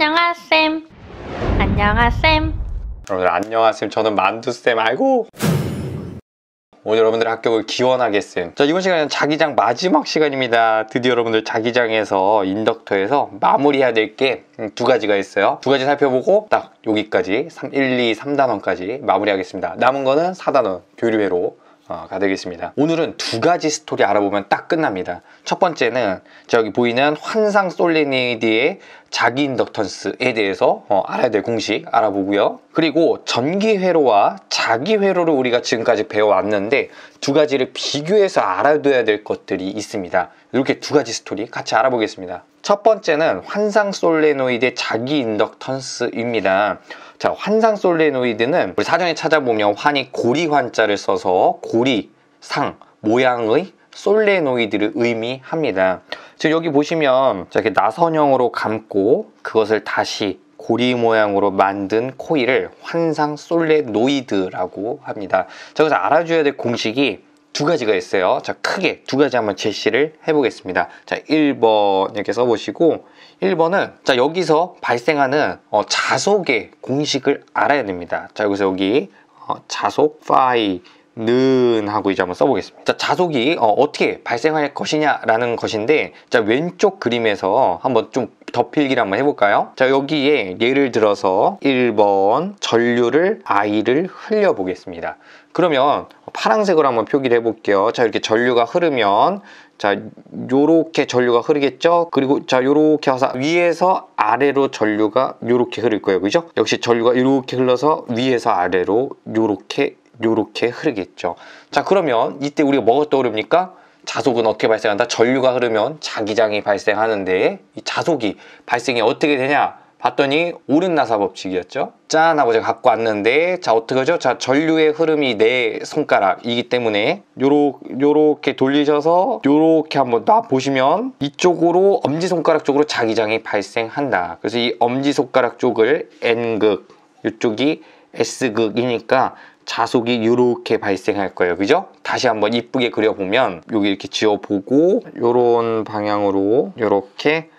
안녕하셈. 안녕하셈. 여러분들 안녕하세요. 저는 만두쌤. 아이고, 오늘 여러분들의 합격을 기원하겠음. 자, 이번 시간은 자기장 마지막 시간입니다. 드디어 여러분들 자기장에서 인덕터에서 마무리해야 될 게 두 가지가 있어요. 두 가지 살펴보고 딱 여기까지 1, 2, 3단원까지 마무리하겠습니다. 남은 거는 4단원 교류회로 가되겠습니다. 오늘은 두 가지 스토리 알아보면 딱 끝납니다. 첫 번째는 여기 보이는 환상 솔레니드의 자기 인덕턴스에 대해서 알아야 될 공식 알아보고요. 그리고 전기 회로와 자기 회로를 우리가 지금까지 배워왔는데 두 가지를 비교해서 알아둬야 될 것들이 있습니다. 이렇게 두 가지 스토리 같이 알아보겠습니다. 첫 번째는 환상 솔레노이드의 자기 인덕턴스입니다. 자, 환상 솔레노이드는 우리 사전에 찾아보면 환이 고리 환자를 써서 고리, 상, 모양의 솔레노이드를 의미합니다. 지금 여기 보시면 이렇게 나선형으로 감고 그것을 다시 고리 모양으로 만든 코일을 환상 솔레노이드라고 합니다. 자, 여기서 알아줘야 될 공식이 두 가지가 있어요. 자, 크게 두 가지 한번 제시를 해보겠습니다. 자, 1번 이렇게 써보시고 1번은 자, 여기서 발생하는 자속의 공식을 알아야 됩니다. 자, 여기서 여기 자속 파이는 하고 이제 한번 써보겠습니다. 자, 자속이 어떻게 발생할 것이냐라는 것인데, 자, 왼쪽 그림에서 한번 좀 더 필기를 한번 해볼까요? 자, 여기에 예를 들어서 1번 전류를 I를 흘려 보겠습니다. 그러면 파란색으로 한번 표기를 해볼게요. 자, 이렇게 전류가 흐르면 자, 요렇게 전류가 흐르겠죠? 그리고 자, 요렇게 와서 위에서 아래로 전류가 요렇게 흐를 거예요. 그죠? 역시 전류가 요렇게 흘러서 위에서 아래로 요렇게 흐르겠죠. 자, 그러면 이때 우리가 뭐가 떠오릅니까? 자속은 어떻게 발생한다? 전류가 흐르면 자기장이 발생하는데 이 자속이 발생이 어떻게 되냐? 봤더니 오른나사 법칙이었죠. 짠 하고 제가 갖고 왔는데, 자, 어떻게 하죠? 자, 전류의 흐름이 내 손가락이기 때문에 요렇게 돌리셔서 요렇게 한번 놔 보시면 이쪽으로 엄지손가락 쪽으로 자기장이 발생한다. 그래서 이 엄지손가락 쪽을 N극, 이쪽이 S극이니까 자속이 이렇게 발생할 거예요. 그죠? 다시 한번 이쁘게 그려보면 여기 이렇게 지어보고 요런 방향으로 이렇게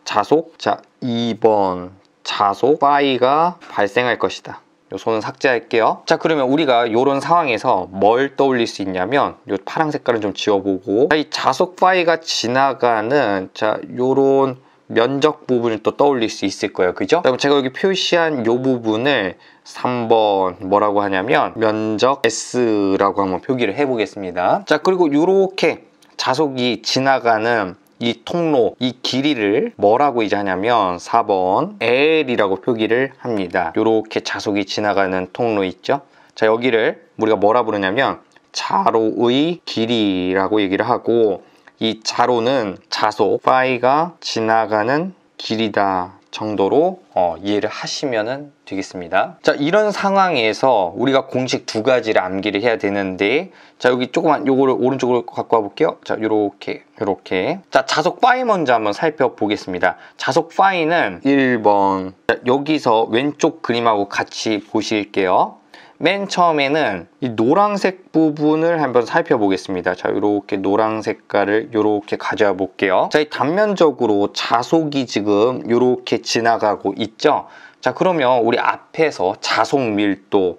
자속, 자, 2번 자속 파이가 발생할 것이다. 요 손은 삭제할게요. 자, 그러면 우리가 요런 상황에서 뭘 떠올릴 수 있냐면 요 파란 색깔을 좀 지워보고, 이 자속 파이가 지나가는 자, 요런 면적 부분을 또 떠올릴 수 있을 거예요. 그죠? 그럼 제가 여기 표시한 요 부분을 3번 뭐라고 하냐면 면적 S라고 한번 표기를 해보겠습니다. 자, 그리고 요렇게 자속이 지나가는 이 통로, 이 길이를 뭐라고 이제 하냐면 4번 L이라고 표기를 합니다. 요렇게 자속이 지나가는 통로 있죠? 자, 여기를 우리가 뭐라 부르냐면 자로의 길이라고 얘기를 하고, 이 자로는 자속 파이가 지나가는 길이다 정도로 이해를 하시면 되겠습니다. 자, 이런 상황에서 우리가 공식 두 가지를 암기를 해야 되는데, 자, 여기 조그만 요거를 오른쪽으로 갖고 와 볼게요. 자, 요렇게 자, 자속 파이 먼저 한번 살펴보겠습니다. 자속 파이는 1번, 자, 여기서 왼쪽 그림하고 같이 보실게요. 맨 처음에는 이 노란색 부분을 한번 살펴보겠습니다. 자, 이렇게 노란 색깔을 이렇게 가져와 볼게요. 자, 이 단면적으로 자속이 지금 이렇게 지나가고 있죠. 자, 그러면 우리 앞에서 자속 밀도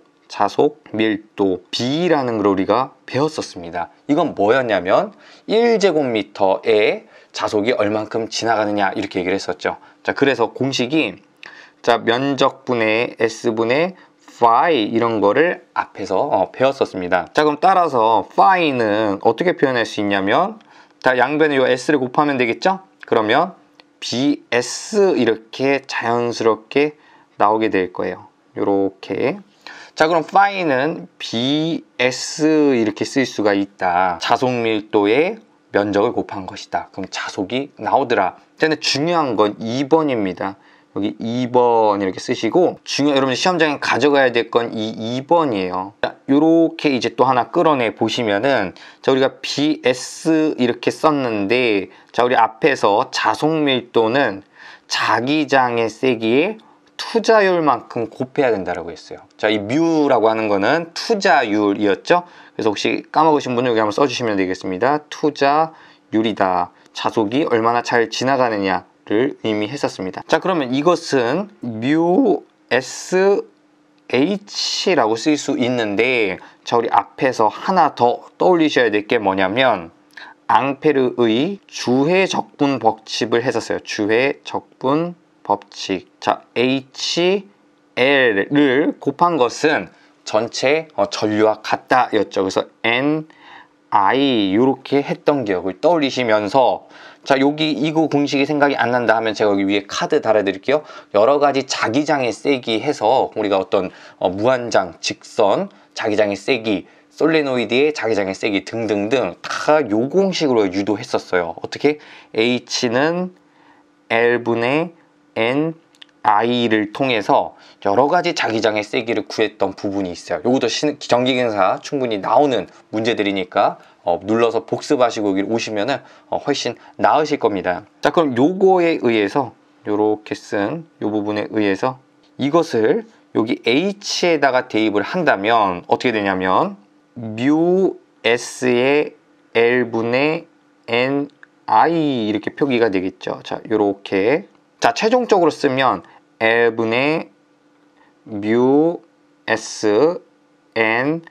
B라는 걸 우리가 배웠었습니다. 이건 뭐였냐면 1제곱미터에 자속이 얼만큼 지나가느냐 이렇게 얘기를 했었죠. 자, 그래서 공식이 자, 면적분의 S분의 phi 이런 거를 앞에서 배웠었습니다. 자, 그럼 따라서 phi는 어떻게 표현할 수 있냐면, 자, 양변에 요 s를 곱하면 되겠죠? 그러면 bs 이렇게 자연스럽게 나오게 될 거예요. 요렇게. 자, 그럼 phi는 bs 이렇게 쓸 수가 있다. 자속 밀도의 면적을 곱한 것이다. 그럼 자속이 나오더라. 근데 중요한 건 2번입니다. 여기 2번 이렇게 쓰시고, 여러분 시험장에 가져가야 될 건 이 2번이에요. 자, 요렇게 이제 또 하나 끌어내 보시면은, 자, 우리가 BS 이렇게 썼는데, 자, 우리 앞에서 자속 밀도는 자기장의 세기에 투자율만큼 곱해야 된다라고 했어요. 자, 이 뮤라고 하는 거는 투자율이었죠. 그래서 혹시 까먹으신 분은 여기 한번 써주시면 되겠습니다. 투자율이다. 자속이 얼마나 잘 지나가느냐, 의미했었습니다. 자, 그러면 이것은 mu SH라고 쓸 수 있는데, 자, 우리 앞에서 하나 더 떠올리셔야 될 게 뭐냐면 앙페르의 주해 적분 법칙을 했었어요. 주해 적분 법칙. 자, HL을 곱한 것은 전체 전류와 같다 였죠. 그래서 NI 이렇게 했던 기억을 떠올리시면서, 자, 여기 이거 공식이 생각이 안 난다 하면 제가 여기 위에 카드 달아드릴게요. 여러 가지 자기장의 세기 해서 우리가 어떤 무한장, 직선, 자기장의 세기, 솔레노이드의 자기장의 세기 등등등 다 요 공식으로 유도했었어요. 어떻게? H는 L분의 NI를 통해서 여러 가지 자기장의 세기를 구했던 부분이 있어요. 요것도 전기기능사 충분히 나오는 문제들이니까 눌러서 복습하시고 여기 오시면은 훨씬 나으실 겁니다. 자, 그럼 요거에 의해서 요렇게 쓴 요 부분에 의해서 이것을 여기 H에다가 대입을 한다면 어떻게 되냐면 mu S의 L분의 NI 이렇게 표기가 되겠죠. 자, 요렇게. 자, 최종적으로 쓰면 L분의 mu S N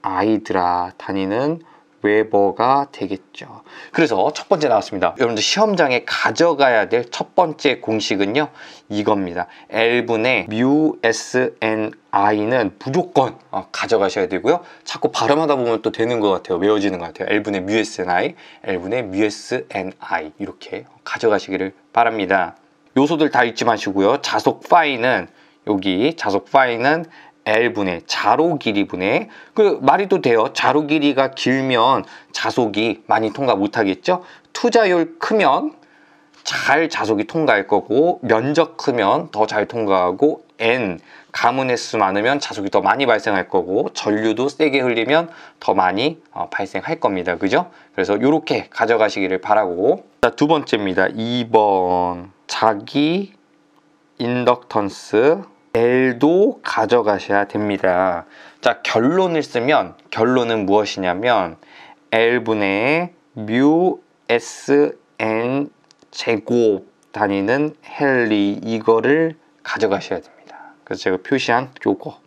I드라 다니는 웨버가 되겠죠. 그래서 첫 번째 나왔습니다. 여러분들 시험장에 가져가야 될 첫 번째 공식은요, 이겁니다. L분의 mu S N I는 무조건 가져가셔야 되고요. 자꾸 발음하다 보면 또 되는 것 같아요. 외워지는 것 같아요. L분의 mu S N I, L분의 mu S N I 이렇게 가져가시기를 바랍니다. 요소들 다 잊지 마시고요. 자속 파이는 여기 자속 파이는 L분의 자로 길이분의, 그 말이 또 돼요. 자로 길이가 길면 자속이 많이 통과 못하겠죠. 투자율 크면 잘 자속이 통과할 거고, 면적 크면 더 잘 통과하고, N 가문 횟수 많으면 자속이 더 많이 발생할 거고, 전류도 세게 흘리면 더 많이 발생할 겁니다. 그죠? 그래서 이렇게 가져가시기를 바라고. 자, 두 번째입니다. 2번 자기 인덕턴스 L도 가져가셔야 됩니다. 자, 결론을 쓰면 결론은 무엇이냐면 L분의 mu SN 제곱 다니는 헨리 이거를 가져가셔야 됩니다. 그래서 제가 표시한 요거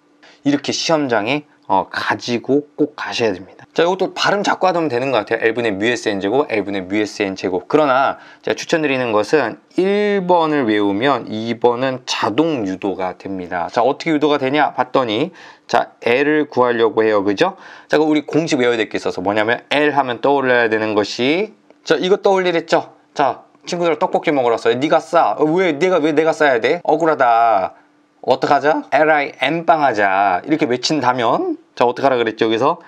이렇게 시험장에 가지고 꼭 가셔야 됩니다. 자, 이것도 발음 자꾸 하면 되는 것 같아요. L분의 mu SN 제곱, L분의 mu SN 제곱. 그러나 제가 추천드리는 것은 1번을 외우면 2번은 자동 유도가 됩니다. 자, 어떻게 유도가 되냐 봤더니, 자, L을 구하려고 해요. 그죠? 자, 그럼 우리 공식 외워야 될 게 있어서 뭐냐면 L 하면 떠올려야 되는 것이, 자, 이거 떠올리랬죠? 자, 친구들 떡볶이 먹으러 왔어요. 네가 싸. 왜 내가 싸야 돼? 억울하다. 어떡하자? LI N빵 하자. 이렇게 외친다면, 자, 어떡하라 그랬죠? 여기서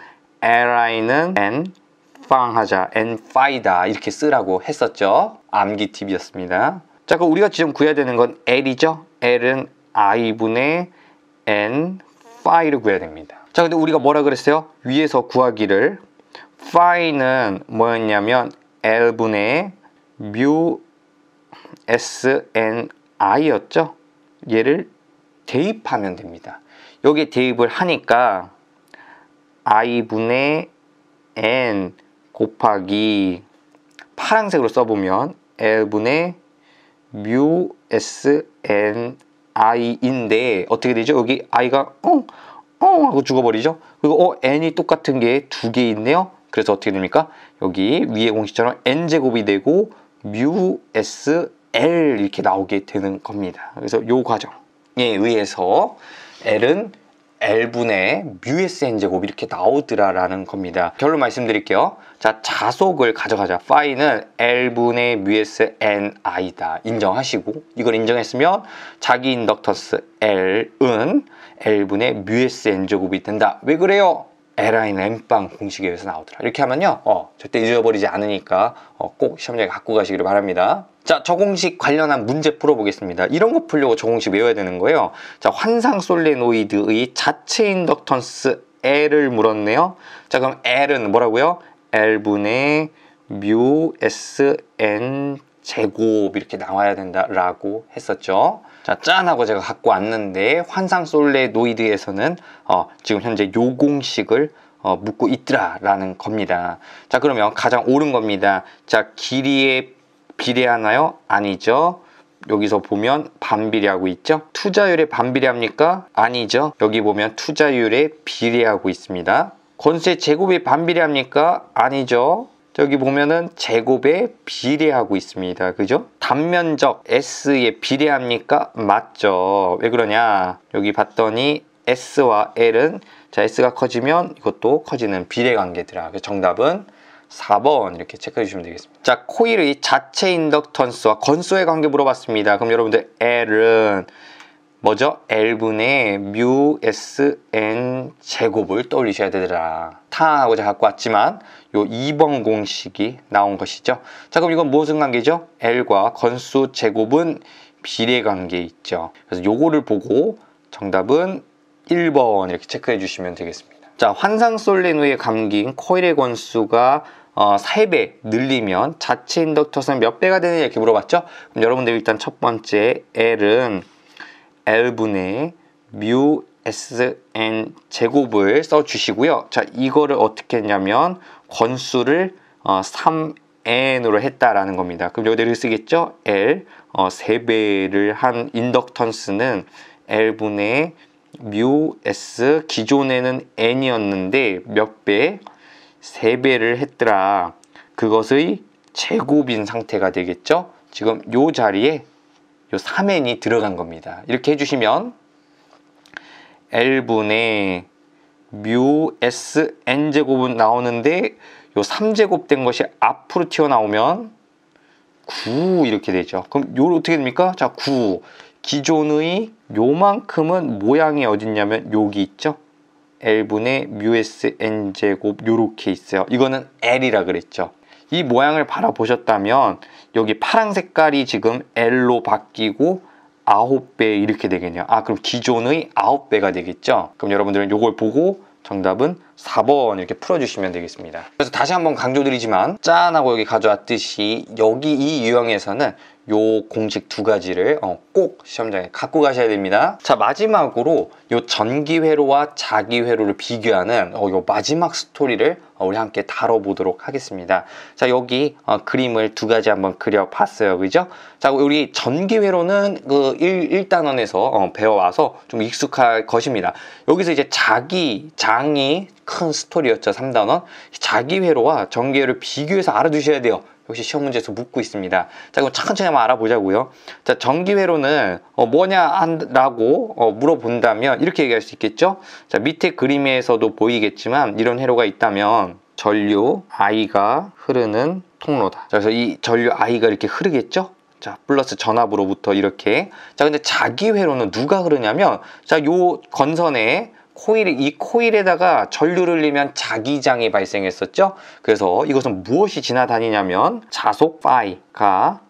LI는 N빵 하자. N파이다. 이렇게 쓰라고 했었죠. 암기 팁이었습니다. 자, 그럼 우리가 지금 구해야 되는 건 L이죠? L은 I분의 N파이를 구해야 됩니다. 자, 근데 우리가 뭐라 그랬어요? 위에서 구하기를. 파이는 뭐였냐면 L분의 mu SNI였죠? 얘를 대입하면 됩니다. 여기에 대입을 하니까 I분의 N 곱하기 파란색으로 써보면 L분의 mu SNI인데 어떻게 되죠? 여기 I가 하고 죽어버리죠? 그리고 N이 똑같은 게 두 개 있네요. 그래서 어떻게 됩니까? 여기 위에 공식처럼 N제곱이 되고 mu SL 이렇게 나오게 되는 겁니다. 그래서 요 과정에 의해서 L은 L분의 mu SN 제곱 이렇게 나오더라라는 겁니다. 결론 말씀드릴게요. 자, 자속을 가져가자. 파이는 L분의 mu SNI다. 인정하시고, 이걸 인정했으면 자기 인덕턴스 L은 L분의 mu SN 제곱이 된다. 왜 그래요? LI는 N빵 공식에 의해서 나오더라. 이렇게 하면요, 절대 잊어버리지 않으니까 꼭 시험장에 갖고 가시기를 바랍니다. 자, 저 공식 관련한 문제 풀어보겠습니다. 이런 거 풀려고 저 공식 외워야 되는 거예요. 자, 환상 솔레노이드의 자체 인덕턴스 L을 물었네요. 자, 그럼 L은 뭐라고요? L분의 mu SN 제곱 이렇게 나와야 된다라고 했었죠. 자, 짠 하고 제가 갖고 왔는데 환상 솔레노이드에서는 지금 현재 요 공식을 묻고 있더라라는 겁니다. 자, 그러면 가장 옳은 겁니다. 자, 길이의 비례하나요? 아니죠. 여기서 보면 반비례하고 있죠. 투자율에 반비례합니까? 아니죠. 여기 보면 투자율에 비례하고 있습니다. 건수의 제곱에 반비례합니까? 아니죠. 여기 보면은 제곱에 비례하고 있습니다. 그죠? 단면적 S에 비례합니까? 맞죠. 왜 그러냐? 여기 봤더니 S와 L은 자 S가 커지면 이것도 커지는 비례관계더라. 그래서 정답은 4번 이렇게 체크해 주시면 되겠습니다. 자, 코일의 자체 인덕턴스와 건수의 관계 물어봤습니다. 그럼 여러분들 L은 뭐죠? L분의 뮤 Sn 제곱을 떠올리셔야 되더라. 타하고 제가 갖고 왔지만 요 2번 공식이 나온 것이죠. 자, 그럼 이건 무슨 관계죠? L과 건수 제곱은 비례 관계에 있죠. 그래서 요거를 보고 정답은 1번 이렇게 체크해 주시면 되겠습니다. 자, 환상솔레노의 감기인 코일의 건수가 3배 늘리면 자체 인덕터스는 몇 배가 되느냐 이렇게 물어봤죠. 그럼 여러분들 일단 첫 번째 L은 L분의 뮤 Sn 제곱을 써주시고요. 자, 이거를 어떻게 했냐면 건수를 3n으로 했다라는 겁니다. 그럼 여기를 쓰겠죠? L 3배를 한 인덕턴스는 L분의 뮤 S 기존에는 n이었는데 몇 배? 3배를 했더라. 그것의 제곱인 상태가 되겠죠? 지금 요 자리에 요 3n이 들어간 겁니다. 이렇게 해주시면 L분의 뮤 S n제곱은 나오는데 요 3제곱 된 것이 앞으로 튀어나오면 9 이렇게 되죠. 그럼 요 어떻게 됩니까? 자, 9 기존의 요만큼은 모양이 어딨냐면 여기 있죠. L분의 뮤 S n제곱 요렇게 있어요. 이거는 L이라 그랬죠. 이 모양을 바라보셨다면 여기 파란 색깔이 지금 L로 바뀌고 9배 이렇게 되겠네요. 아, 그럼 기존의 9배가 되겠죠. 그럼 여러분들은 요걸 보고 정답은 4번 이렇게 풀어주시면 되겠습니다. 그래서 다시 한번 강조드리지만 짠하고 여기 가져왔듯이 여기 이 유형에서는 요 공식 두 가지를 꼭 시험장에 갖고 가셔야 됩니다. 자, 마지막으로 요 전기회로와 자기회로를 비교하는 요 마지막 스토리를 우리 함께 다뤄보도록 하겠습니다. 자, 여기 그림을 두 가지 한번 그려봤어요. 그죠? 자, 우리 전기회로는 그 1단원에서 배워와서 좀 익숙할 것입니다. 여기서 이제 장이 큰 스토리였죠. 3단원. 자기회로와 전기회로를 비교해서 알아두셔야 돼요. 역시 시험 문제에서 묻고 있습니다. 자, 그럼 천천히 한번 알아보자고요. 자, 전기회로는 뭐냐라고 물어본다면 이렇게 얘기할 수 있겠죠. 자, 밑에 그림에서도 보이겠지만 이런 회로가 있다면 전류 I가 흐르는 통로다. 자, 그래서 이 전류 I가 이렇게 흐르겠죠. 자, 플러스 전압으로부터 이렇게. 자, 근데 자기회로는 누가 흐르냐면 자, 요 건선에 이 코일에다가 전류를 흘리면 자기장이 발생했었죠. 그래서 이것은 무엇이 지나다니냐면 자속 파이가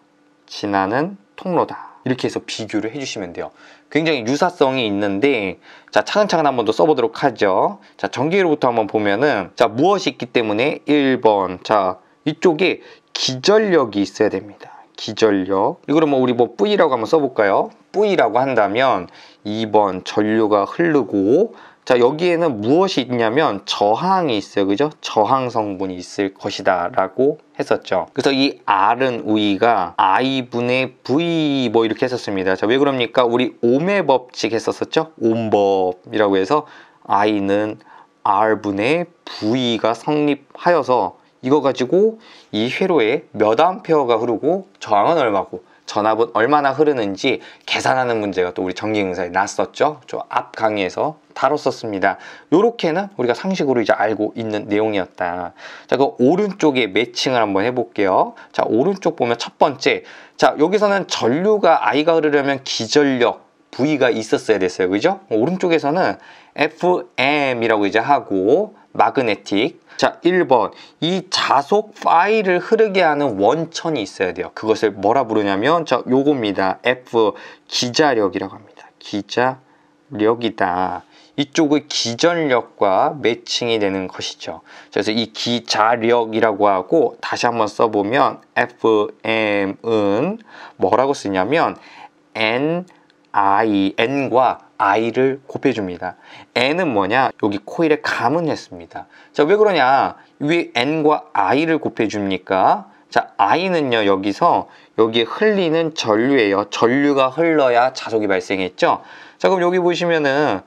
지나는 통로다. 이렇게 해서 비교를 해주시면 돼요. 굉장히 유사성이 있는데 자, 차근차근 한번 더 써보도록 하죠. 자, 전기회로부터 한번 보면은 자, 무엇이 있기 때문에 1번 자, 이쪽에 기전력이 있어야 됩니다. 기전력. 이거를 우리 V라고 한번 써볼까요? V라고 한다면 2번 전류가 흐르고 자, 여기에는 무엇이 있냐면 저항이 있어요. 그죠? 저항 성분이 있을 것이다 라고 했었죠. 그래서 이 R은 V가 I분의 V 이렇게 했었습니다. 자, 왜 그럽니까? 우리 옴의 법칙 했었었죠? 옴법이라고 해서 I는 R분의 V가 성립하여서 이거 가지고 이 회로에 몇 암페어가 흐르고 저항은 얼마고 전압은 얼마나 흐르는지 계산하는 문제가 또 우리 전기응사에 났었죠. 저 앞 강의에서 다뤘었습니다. 요렇게는 우리가 상식으로 이제 알고 있는 내용이었다. 자, 그 오른쪽에 매칭을 한번 해볼게요. 자, 오른쪽 보면 첫 번째. 자, 여기서는 전류가 I가 흐르려면 기전력 V가 있었어야 됐어요. 그죠? 오른쪽에서는 FM이라고 이제 하고 마그네틱. 자, 1번 이 자속 파이를 흐르게 하는 원천이 있어야 돼요. 그것을 뭐라 부르냐면 자, 요겁니다. F 기자력이라고 합니다. 기자력이다. 이쪽의 기전력과 매칭이 되는 것이죠. 그래서 이 기자력이라고 하고 다시 한번 써보면 FM은 뭐라고 쓰냐면 N과 I를 곱해줍니다. N은 뭐냐? 여기 코일에 감은 했습니다. 자, 왜 그러냐? 왜 N과 I를 곱해줍니까? 자, I는요, 여기에 흘리는 전류예요. 전류가 흘러야 자속이 발생했죠. 자, 그럼 여기 보시면은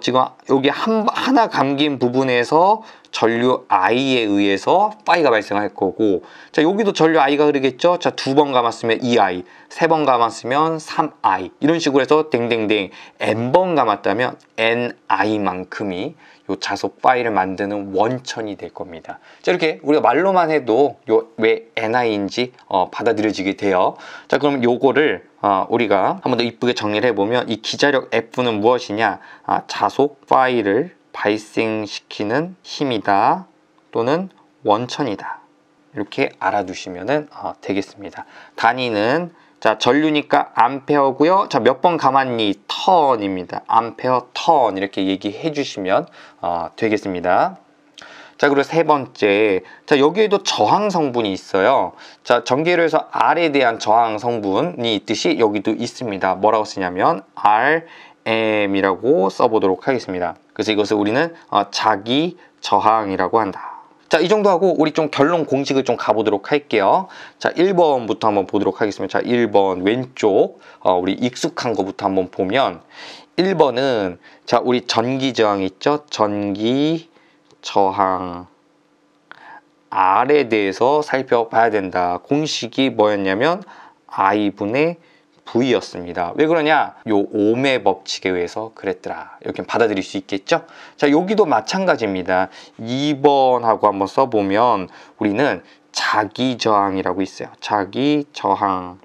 지금 여기 하나 감긴 부분에서 전류 I에 의해서 파이가 발생할 거고, 자, 여기도 전류 I가 흐르겠죠. 자, 2번 감았으면 2I, 3번 감았으면 3I, 이런 식으로 해서 댕댕댕 n번 감았다면 ni만큼이 요 자속 파이를 만드는 원천이 될 겁니다. 자, 이렇게 우리가 말로만 해도 왜 ni인지 받아들여지게 돼요. 자, 그럼 요거를 우리가 한 번 더 이쁘게 정리를 해보면, 이 기자력 F는 무엇이냐? 자속 파이를 발생시키는 힘이다, 또는 원천이다. 이렇게 알아두시면 되겠습니다. 단위는, 자, 전류니까 암페어고요. 자, 몇 번 감았니? 턴입니다. 암페어 턴, 이렇게 얘기해 주시면 되겠습니다. 자, 그리고 세 번째, 자, 여기에도 저항 성분이 있어요. 자, 전기로 해서 R에 대한 저항 성분이 있듯이 여기도 있습니다. 뭐라고 쓰냐면 Rm이라고 써보도록 하겠습니다. 그래서 이것을 우리는 자기 저항이라고 한다. 자, 이 정도 하고 우리 좀 결론 공식을 좀 가보도록 할게요. 자, 1번부터 한번 보도록 하겠습니다. 자, 1번 왼쪽 우리 익숙한 거부터 한번 보면, 1번은 자, 우리 전기 저항 있죠? 전기 저항 R에 대해서 살펴봐야 된다. 공식이 뭐였냐면 I분의 V였습니다. 왜 그러냐? 요 ohm의 법칙에 의해서 그랬더라. 이렇게 받아들일 수 있겠죠? 자, 여기도 마찬가지입니다. 2번하고 한번 써보면 우리는 자기 저항이라고 있어요. 자기 저항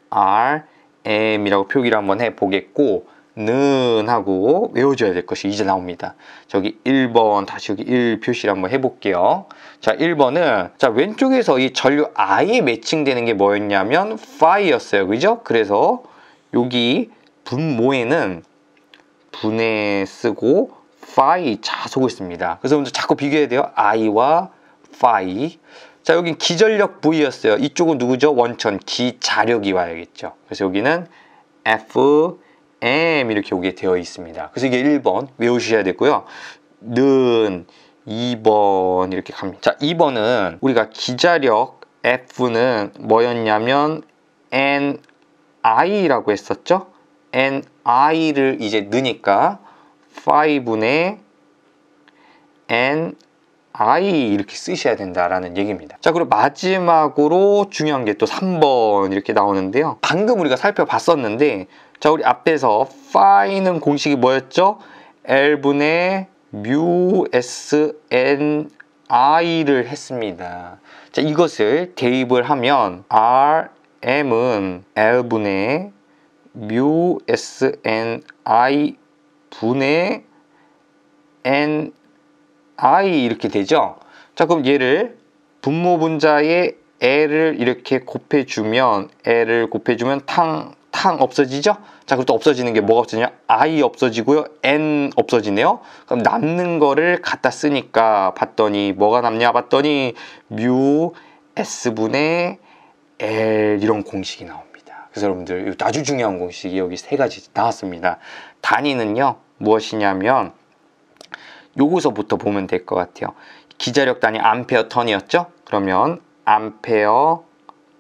Rm이라고 표기를 한번 해보겠고, 는 하고 외워줘야 될 것이 이제 나옵니다. 저기 1번 다시 여기 1 표시를 한번 해볼게요. 자, 1번은 자, 왼쪽에서 이 전류 I에 매칭되는 게 뭐였냐면 파이였어요. 그죠? 그래서 여기 분모에는 분해 쓰고 파이 자속을 씁니다. 그래서 먼저 자꾸 비교해야 돼요. I와 파이. 자, 여긴 기전력 V였어요. 이쪽은 누구죠? 원천 기자력이 와야겠죠. 그래서 여기는 F M 이렇게 오게 되어 있습니다. 그래서 이게 1번 외우셔야 되고요. 는 2번 이렇게 갑니다. 자, 2번은 우리가 기자력 F는 뭐였냐면 NI라고 했었죠? NI를 이제 넣으니까 5분의 NI 이렇게 쓰셔야 된다라는 얘기입니다. 자, 그리고 마지막으로 중요한 게 또 3번 이렇게 나오는데요. 방금 우리가 살펴봤었는데, 자, 우리 앞에서 파이는 공식이 뭐였죠? L분의 뮤 SNI를 했습니다. 자, 이것을 대입을 하면 RM은 L분의 뮤 SNI 분의 NI 이렇게 되죠? 자, 그럼 얘를 분모 분자에 L을 이렇게 곱해주면 탕 없어지죠? 자, 그럼 또 없어지는 게 뭐가 없어지냐? I 없어지고요. N 없어지네요. 그럼 남는 거를 갖다 쓰니까 봤더니 뭐가 남냐? 봤더니 뮤 S분의 L 이런 공식이 나옵니다. 그래서 여러분들 아주 중요한 공식이 여기 세 가지 나왔습니다. 단위는요, 무엇이냐면 요거서부터 보면 될 것 같아요. 기자력 단위 암페어 턴이었죠? 그러면 암페어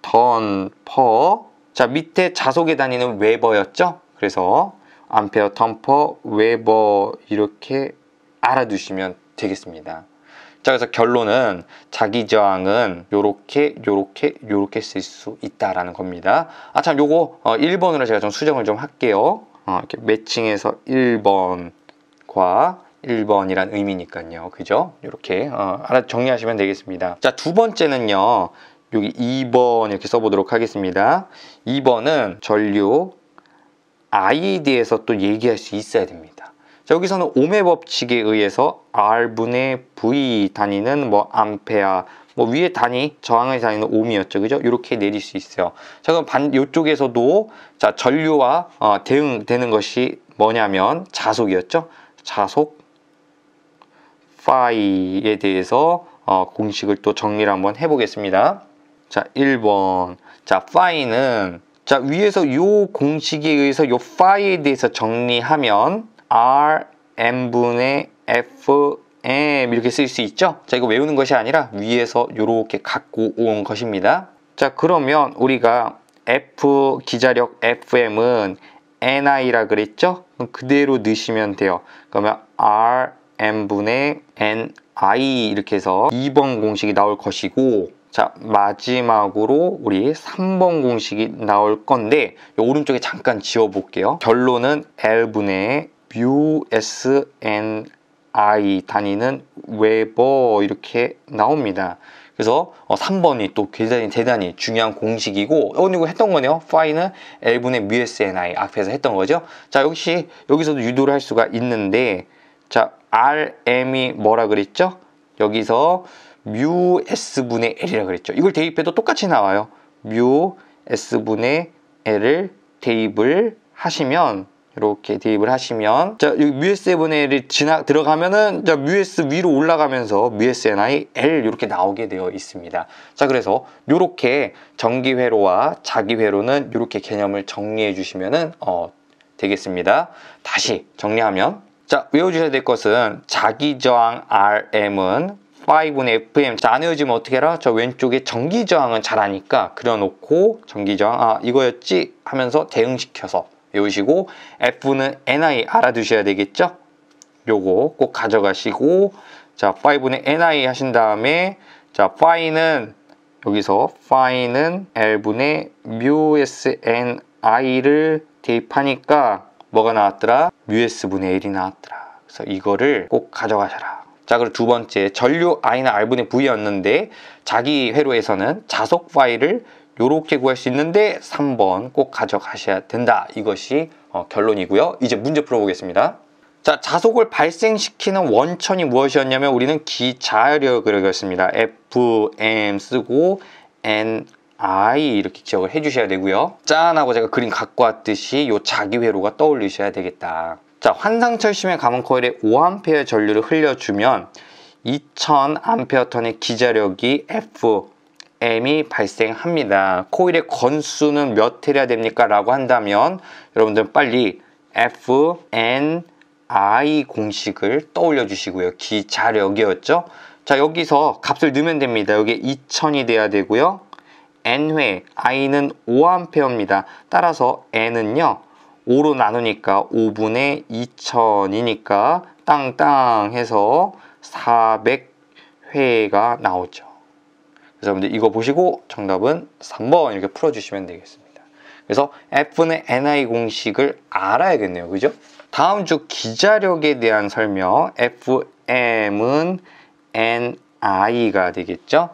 턴 퍼, 자, 밑에 자속의 단위는 웨버였죠? 그래서 암페어 턴 퍼 웨버 이렇게 알아두시면 되겠습니다. 자, 그래서 결론은 자기 저항은 요렇게 쓸 수 있다라는 겁니다. 아, 참, 요거 1번으로 제가 좀 수정을 좀 할게요. 이렇게 매칭해서 1번과 1번이란 의미니까요. 그죠? 이렇게 정리하시면 되겠습니다. 자, 두 번째는요, 여기 2번 이렇게 써보도록 하겠습니다. 2번은 전류 I에 대해서 또 얘기할 수 있어야 됩니다. 자, 여기서는 ohm의 법칙에 의해서 R분의 V 단위는 뭐 암페아, 뭐 위에 단위, 저항의 단위는 ohm이었죠. 그죠? 이렇게 내릴 수 있어요. 자, 그럼 이쪽에서도 자, 전류와 대응되는 것이 뭐냐면 자속이었죠. 자속 파이에 대해서 공식을 또 정리를 한번 해보겠습니다. 자, 1번. 자, 파이는 자, 위에서 요 공식에 의해서 요 파이에 대해서 정리하면 Rm분의 M 이렇게 쓸 수 있죠? 자, 이거 외우는 것이 아니라 위에서 이렇게 갖고 온 것입니다. 자, 그러면 우리가 F 기자력 FM은 NI라 그랬죠? 그럼 그대로 넣으시면 돼요. 그러면 RM분의 NI 이렇게 해서 2번 공식이 나올 것이고, 자, 마지막으로 우리 3번 공식이 나올 건데 이 오른쪽에 잠깐 지워볼게요. 결론은 L분의 mu S N I 단위는 웨버 이렇게 나옵니다. 그래서 3번이 또 대단히 중요한 공식이고, 이거 했던 거네요. 파이는 L분의 mu S N I 앞에서 했던 거죠. 자, 역시 여기서도 유도를 할 수가 있는데, 자, RM이 뭐라 그랬죠? 여기서 mu S분의 L이라 그랬죠. 이걸 대입해도 똑같이 나와요. mu S분의 L을 대입을 하시면, 이렇게 대입을 하시면, 자, 여기 μs분의 L이 들어가면은, 자, µs 위로 올라가면서 μsni L 이렇게 나오게 되어 있습니다. 자, 그래서 이렇게 정기회로와 자기회로는 이렇게 개념을 정리해 주시면은 되겠습니다. 다시 정리하면, 자, 외워주셔야 될 것은 자기저항 RM은 5분의 FM. 자, 안 외워지면 어떻게 해라? 저 왼쪽에 전기저항은 잘 아니까 그려놓고 전기저항 이거였지 하면서 대응시켜서 외우시고, F는 NI 알아두셔야 되겠죠? 요거 꼭 가져가시고, 자, 5는 NI 하신 다음에, 자, 파이는 여기서 파이는 L분의 μs NI를 대입하니까 뭐가 나왔더라? μs분의 L이 나왔더라. 그래서 이거를 꼭 가져가셔라. 자, 그리고 두 번째, 전류 I는 R분의 V였는데 자기 회로에서는 자속 파이를 요렇게 구할 수 있는데 3번 꼭 가져가셔야 된다. 이것이 결론이고요. 이제 문제 풀어보겠습니다. 자, 자속을 발생시키는 원천이 무엇이었냐면 우리는 기자력을 그렸습니다. FM 쓰고 NI 이렇게 기억을 해주셔야 되고요. 짠하고 제가 그림 갖고 왔듯이 요 자기회로가 떠올리셔야 되겠다. 자, 환상철심의 가문 코일에 5A 전류를 흘려주면 2000A 기자력이 FM이 발생합니다. 코일의 건수는 몇 해야 됩니까? 라고 한다면 여러분들 빨리 FNI 공식을 떠올려 주시고요. 기자력이었죠? 자, 여기서 값을 넣으면 됩니다. 여기 2000이 돼야 되고요. N회, I는 5A입니다. 따라서 N은요 5로 나누니까 5분의 2000이니까 땅땅 해서 400회가 나오죠. 그래서 여러분들 이거 보시고 정답은 3번 이렇게 풀어주시면 되겠습니다. 그래서 F는 NI 공식을 알아야겠네요. 그죠? 다음 주 기자력에 대한 설명, FM은 NI가 되겠죠?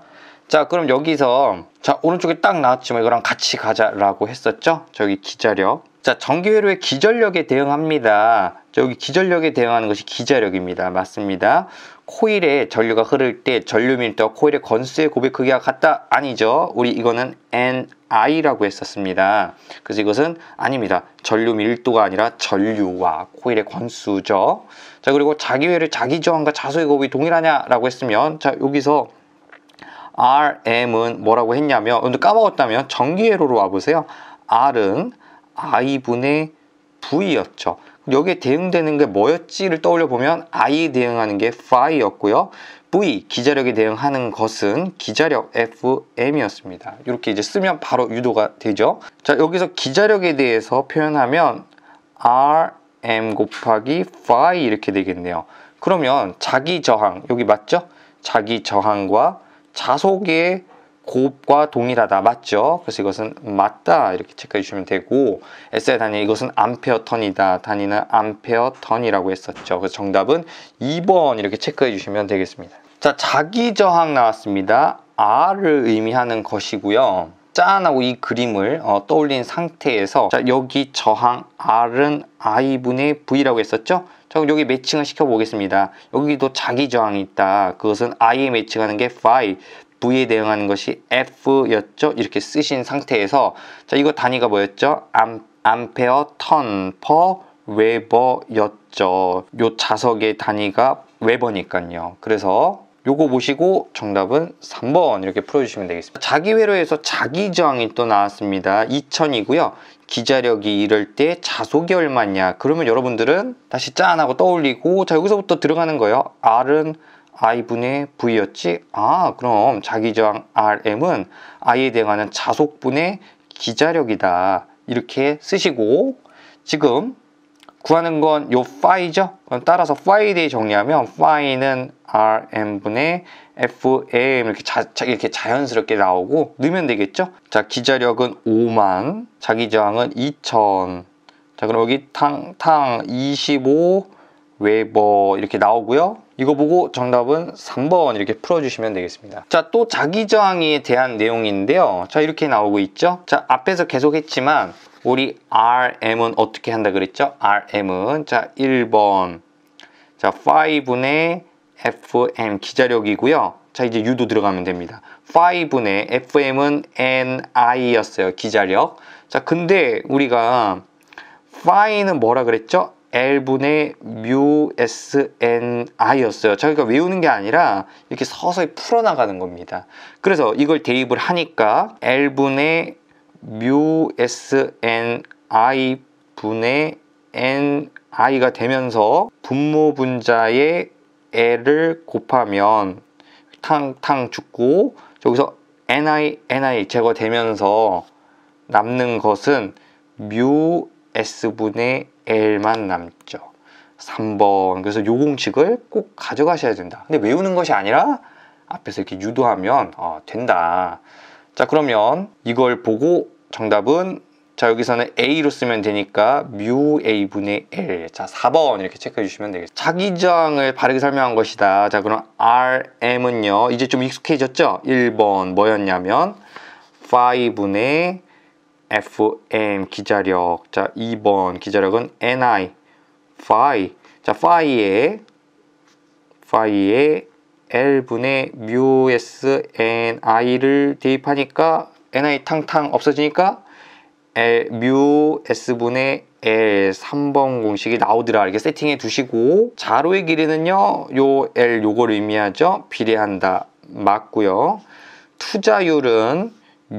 자, 그럼 여기서 자, 오른쪽에 딱 나왔지만 이거랑 같이 가자라고 했었죠? 저기 기자력. 자, 전기회로의 기전력에 대응합니다. 여기 기전력에 대응하는 것이 기자력입니다. 맞습니다. 코일에 전류가 흐를 때 전류 밀도와 코일의 건수의 고백 크기가 같다? 아니죠. 우리 이거는 NI라고 했었습니다. 그래서 이것은 아닙니다. 전류 밀도가 아니라 전류와 코일의 건수죠. 자, 그리고 자기회로 자기저항과 자소의 곱이 동일하냐라고 했으면, 자, 여기서 RM은 뭐라고 했냐면, 근데 까먹었다면 전기회로로 와보세요. R은 I분의 V였죠. 여기에 대응되는 게 뭐였지를 떠올려 보면 I에 대응하는 게 phi였고요. V, 기자력에 대응하는 것은 기자력 FM이었습니다. 이렇게 이제 쓰면 바로 유도가 되죠. 자, 여기서 기자력에 대해서 표현하면 RM 곱하기 phi 이렇게 되겠네요. 그러면 자기 저항, 여기 맞죠? 자기 저항과 자속의 곱과 동일하다. 맞죠? 그래서 이것은 맞다. 이렇게 체크해 주시면 되고, SI 단위 이것은 암페어 턴이다. 단위는 암페어 턴이라고 했었죠. 그래서 정답은 2번 이렇게 체크해 주시면 되겠습니다. 자, 자기 저항 나왔습니다. R을 의미하는 것이고요. 짠하고 이 그림을 떠올린 상태에서, 자, 여기 저항 R은 I분의 V라고 했었죠? 자, 그럼 여기 매칭을 시켜 보겠습니다. 여기도 자기 저항이 있다. 그것은 I에 매칭하는 게 phi, V에 대응하는 것이 F였죠. 이렇게 쓰신 상태에서, 자, 이거 단위가 뭐였죠? 암페어 턴 퍼 웨버였죠. 요 자석의 단위가 웨버니까요. 그래서 요거 보시고 정답은 3번 이렇게 풀어주시면 되겠습니다. 자기회로에서 자기저항이 또 나왔습니다. 2000이고요. 기자력이 이럴 때 자속이 얼마냐? 그러면 여러분들은 다시 짠 하고 떠올리고, 자, 여기서부터 들어가는 거예요. R은 I분의 V였지? 아, 그럼 자기저항 RM은 I에 대응하는 자속분의 기자력이다. 이렇게 쓰시고, 지금 구하는 건 요 파이죠? 따라서 파이에 대해 정리하면 파이는 RM분의 FM 이렇게 자연스럽게 나오고 넣으면 되겠죠? 자, 기자력은 5만, 자기저항은 2000. 자, 그럼 여기 탕 25 웨버 이렇게 나오고요. 이거 보고 정답은 3번 이렇게 풀어주시면 되겠습니다. 자, 또 자기저항에 대한 내용인데요. 자, 이렇게 나오고 있죠? 자, 앞에서 계속 했지만 우리 RM은 어떻게 한다 그랬죠? RM은 자 1번 자 5분의 FM 기자력이고요. 자, 이제 U도 들어가면 됩니다. 5분의 FM은 NI였어요. 기자력. 자, 근데 우리가 phi는 뭐라 그랬죠? L분의 mu SNI였어요. 저희가 외우는 게 아니라 이렇게 서서히 풀어나가는 겁니다. 그래서 이걸 대입을 하니까 L분의 mu SNI 분의 NI가 되면서 분모 분자의 L을 곱하면 탕 죽고 여기서 NI 제거되면서 남는 것은 mu S분의 L만 남죠. 3번. 그래서 요 공식을 꼭 가져가셔야 된다. 근데 외우는 것이 아니라 앞에서 이렇게 유도하면 된다. 자, 그러면 이걸 보고 정답은 자, 여기서는 A로 쓰면 되니까 mu A분의 L. 자, 4번 이렇게 체크해 주시면 되겠습니다. 자기저항을 바르게 설명한 것이다. 자, 그럼 RM은요. 이제 좀 익숙해졌죠? 1번 뭐였냐면 5분의 FM 기자력. 자, 2번 기자력은 NI phi. 자, phi에 L분의 mu S NI를 대입하니까 NI 탕탕 없어지니까 mu S분의 L 3번 공식이 나오더라. 이렇게 세팅해 두시고, 자로의 길이는요, 요 L 요거를 의미하죠. 비례한다. 맞고요. 투자율은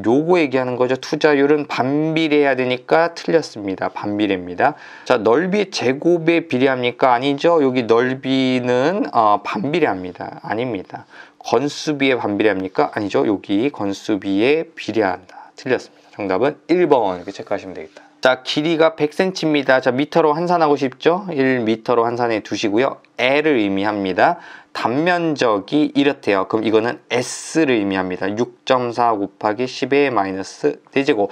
요거 얘기하는 거죠. 투자율은 반비례해야 되니까 틀렸습니다. 반비례입니다. 자, 넓이의 제곱에 비례합니까? 아니죠. 여기 넓이는 반비례합니다. 아닙니다. 건수비에 반비례합니까? 아니죠. 여기 건수비에 비례한다. 틀렸습니다. 정답은 1번 이렇게 체크하시면 되겠다. 자, 길이가 100cm입니다. 자, 미터로 환산하고 싶죠? 1m로 환산해 두시고요. L을 의미합니다. 단면적이 이렇대요. 그럼 이거는 S를 의미합니다. 6.4 곱하기 10의 마이너스 4제곱.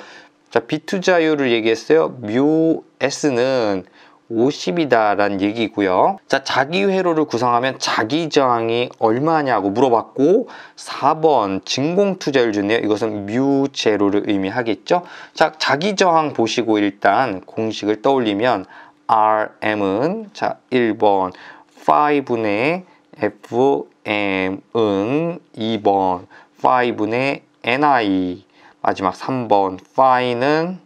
자, 비투자율을 얘기했어요. mu S는 50이다 라는 얘기고요. 자, 자기회로를 구성하면 자기저항이 얼마냐고 물어봤고, 4번 진공투자율 주네요. 이것은 mu 제로를 의미하겠죠. 자, 자기저항 보시고 일단 공식을 떠올리면 RM은 자 1번 5분의 FM은 2번 5분의 NI, 마지막 3번 phi는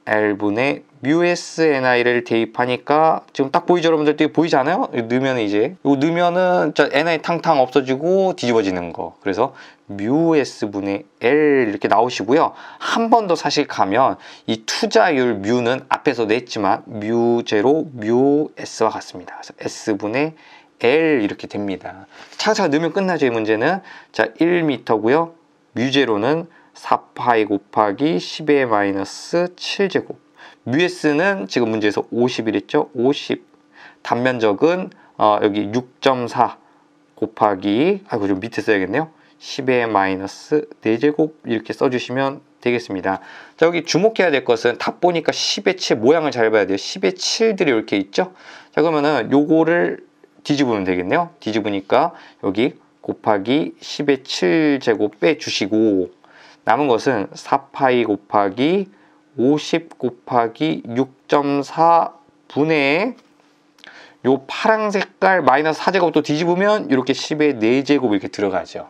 L분의 MUSNI를 대입하니까 지금 딱 보이죠, 여러분들? 되게 보이지 않아요? 넣으면 이제 이거 넣으면은 자 NI 탕탕 없어지고 뒤집어지는 거. 그래서 MUS분의 L 이렇게 나오시고요. 한 번 더 사실 가면 이 투자율 Mu는 앞에서 냈지만 MU0, MUS와 같습니다. 그래서 S분의 L 이렇게 됩니다. 차차차 넣으면 끝나죠, 이 문제는. 자, 1m고요. 뮤제로는 4파이 곱하기 10의 마이너스 7제곱. 뮤S는 지금 문제에서 50이랬죠? 50. 단면적은 여기 6.4 곱하기, 좀 밑에 써야겠네요. 10의 마이너스 4제곱 이렇게 써주시면 되겠습니다. 자, 여기 주목해야 될 것은 답 보니까 10의 7 모양을 잘 봐야 돼요. 10의 7들이 이렇게 있죠? 자, 그러면은 요거를 뒤집으면 되겠네요. 뒤집으니까 여기 곱하기 10의 7제곱 빼주시고, 남은 것은 4파이 곱하기 50 곱하기 6.4분의 요 파랑 색깔 마이너스 4제곱도 뒤집으면 이렇게 10의 4제곱 이렇게 들어가죠.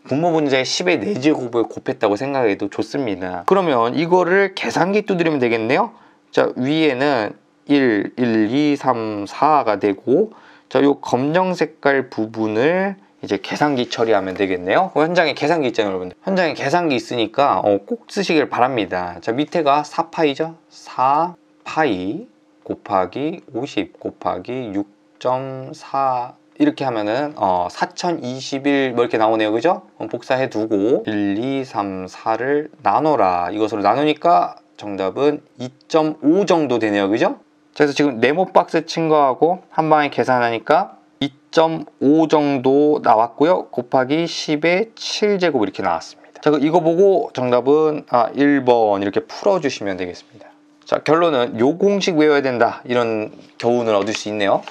분모 분자에 10의 4제곱을 곱했다고 생각해도 좋습니다. 그러면 이거를 계산기 두드리면 되겠네요. 자, 위에는 1, 2, 3, 4가 되고, 자, 자, 요 검정 색깔 부분을 이제 계산기 처리하면 되겠네요. 현장에 계산기 있잖아요, 여러분들. 현장에 계산기 있으니까 꼭 쓰시길 바랍니다. 자, 밑에가 4파이죠? 4파이 곱하기 50 곱하기 6.4 이렇게 하면은 4021 뭐 이렇게 나오네요, 그죠? 복사해 두고 1, 2, 3, 4를 나눠라. 이것으로 나누니까 정답은 2.5 정도 되네요, 그죠? 그래서 지금 네모 박스 친 거하고 한 방에 계산하니까 2.5 정도 나왔고요. 곱하기 10의 7제곱 이렇게 나왔습니다. 자, 이거 보고 정답은 1번 이렇게 풀어주시면 되겠습니다. 자, 결론은 요 공식 외워야 된다, 이런 교훈을 얻을 수 있네요.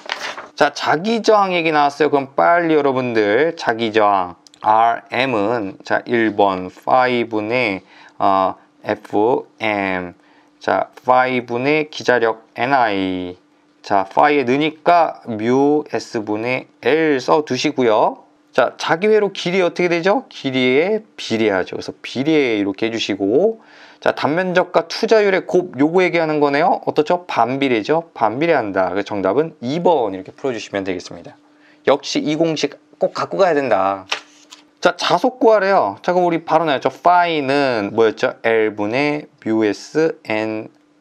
자, 자기저항 얘기 나왔어요. 그럼 빨리 여러분들 자기저항 RM은 자 1번 5분의 FM, 자 5분의 기자력 NI, 자 5에 넣으니까 뮤 S분의 L 써두시고요. 자, 자기회로 길이 어떻게 되죠? 길이에 비례하죠. 그래서 비례 이렇게 해주시고, 자, 단면적과 투자율의 곱, 요거 얘기하는 거네요. 어떻죠? 반비례죠? 반비례한다. 그래서 정답은 2번 이렇게 풀어주시면 되겠습니다. 역시 이 공식 꼭 갖고 가야 된다. 자, 자속 구하래요. 자, 그럼 우리 바로 나왔죠. 파이는 뭐였죠? L분의 뮤S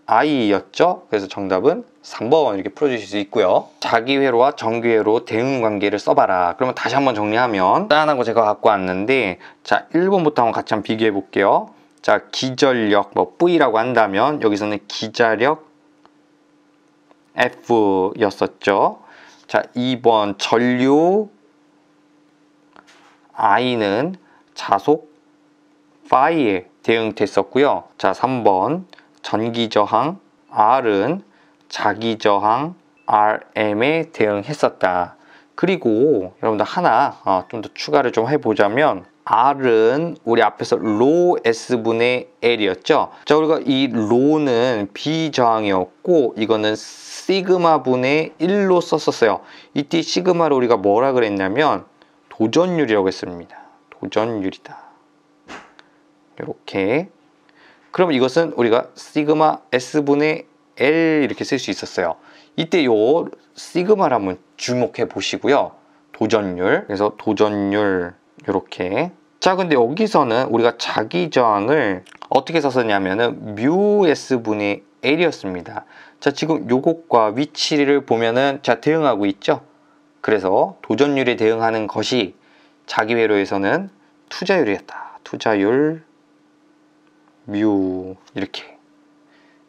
NI였죠? 그래서 정답은 3번 이렇게 풀어주실 수 있고요. 자기회로와 정기회로 대응관계를 써봐라. 그러면 다시 한번 정리하면 짠하고 제가 갖고 왔는데, 자 1번부터 한번 같이 한번 비교해 볼게요. 자, 기전력 뭐 V라고 한다면 여기서는 기자력 F였었죠. 자, 2번 전류 I는 자속 Phi에 대응됐었고요. 자, 3번 전기저항 R은 자기저항 RM에 대응했었다. 그리고 여러분들 하나 좀 더 추가를 좀 해보자면, R은 우리 앞에서 로 S분의 L이었죠. 자, 우리가 이 로는 비저항이었고 이거는 시그마분의 1로 썼었어요. 이때 시그마를 우리가 뭐라 그랬냐면 도전율이라고 했습니다. 도전율이다. 이렇게. 그럼 이것은 우리가 시그마 S분의 L 이렇게 쓸 수 있었어요. 이때 요 시그마를 한번 주목해 보시고요. 도전율. 그래서 도전율 이렇게. 자, 근데 여기서는 우리가 자기저항을 어떻게 썼었냐면은 뮤 S분의 L이었습니다. 자, 지금 요것과 위치를 보면은 자 대응하고 있죠. 그래서 도전율에 대응하는 것이 자기회로에서는 투자율이었다. 투자율 뮤 이렇게.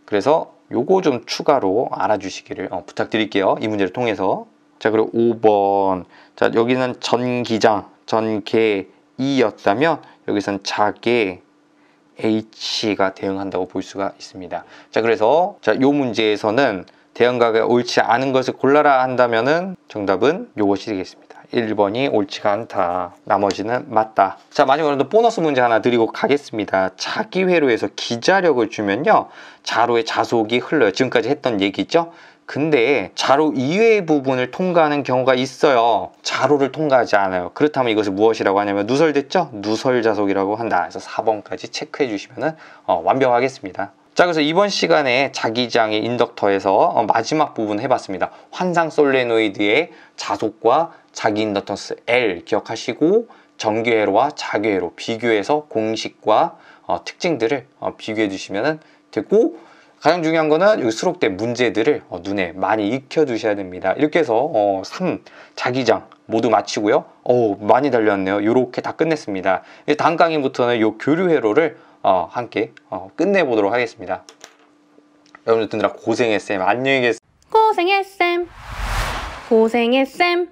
그래서 요거 좀 추가로 알아주시기를 부탁드릴게요. 이 문제를 통해서. 자, 그리고 5번. 자, 여기는 전기장, 전개 E였다면 여기선 자개 H가 대응한다고 볼 수가 있습니다. 자, 그래서 자, 요 문제에서는 대응가가 옳지 않은 것을 골라라 한다면은 정답은 요것이 되겠습니다. 1번이 옳지가 않다. 나머지는 맞다. 자, 마지막으로 보너스 문제 하나 드리고 가겠습니다. 자기회로에서 기자력을 주면요, 자로의 자속이 흘러요. 지금까지 했던 얘기죠. 근데 자로 이외의 부분을 통과하는 경우가 있어요. 자로를 통과하지 않아요. 그렇다면 이것을 무엇이라고 하냐면 누설됐죠? 누설자속이라고 한다. 그래서 4번까지 체크해 주시면 완벽하겠습니다. 자, 그래서 이번 시간에 자기장의 인덕터에서 마지막 부분 해봤습니다. 환상 솔레노이드의 자속과 자기 인덕턴스 L 기억하시고, 전기회로와 자기회로 비교해서 공식과 특징들을 비교해 주시면 되고, 가장 중요한 거는 여기 수록된 문제들을 눈에 많이 익혀두셔야 됩니다. 이렇게 해서 3 자기장 모두 마치고요. 많이 달렸네요. 이렇게 다 끝냈습니다. 다음 강의부터는 이 교류회로를 함께 끝내보도록 하겠습니다. 여러분들 듣느라 고생했어요. 안녕히 계세요. 고생했쌤. 고생했쌤.